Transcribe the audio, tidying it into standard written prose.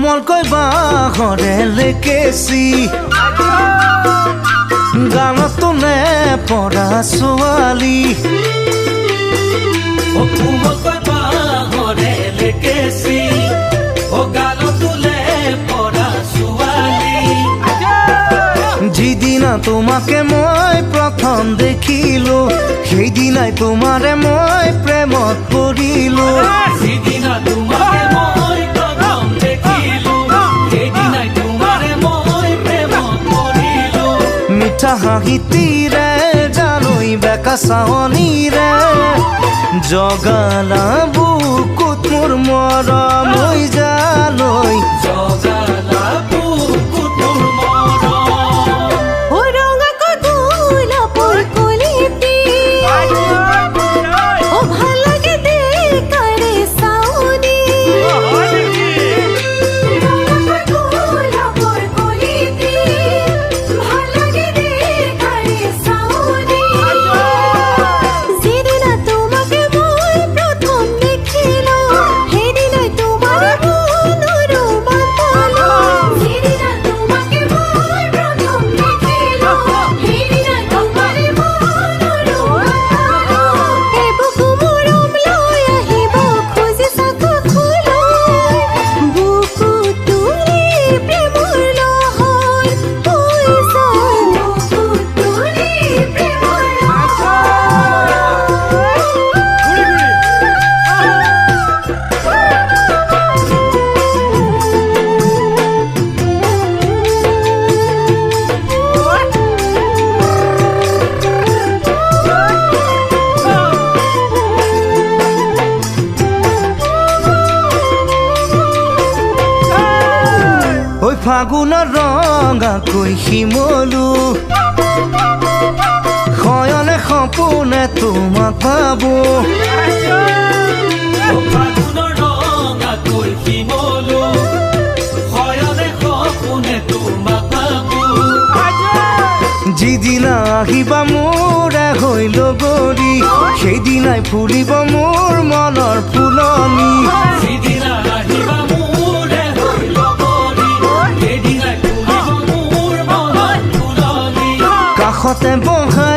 কোমলকৈ বাঁহৰে লেকেচি গানত তোলে পৰা ছোৱালী কোমলকৈ বাঁহৰে লেকেচি গানত তোলে পৰা ছোৱালী যিদিনা তোমাকে মই প্ৰথম দেখিলো সেইদিনাই তোমাৰে মই প্ৰেমত পৰিলো যিদিনা তোমাকে মই প্ৰথম দেখিলো সেইদিনাই তোমাৰে মই প্ৰেমত পৰিলো মিঠা হাঁহিতিৰে জানৈ বেকা চাৱনীৰে জগালা বুকুত মোৰ মৰম হৈ জানৈ জগালা বুকুত মোৰ মৰম ফাগুনৰ ৰঙাকৈ শিমলু শয়নে সপোনে তোমাক ভাবো ফাগুনৰ ৰঙাকৈ শিমলু শয়নে সপোনে তোমাক ভাবো যিদিনা আহিবা মোৰে হৈ লগৰী সেইদিনাই ফুলিব মোৰ মনৰ ফুলনি যিদিনা আহিবা মোৰে হৈ লগৰী সেইদিনাই ফুলিব মোৰ মনৰ ফুলনি কাষতে বহা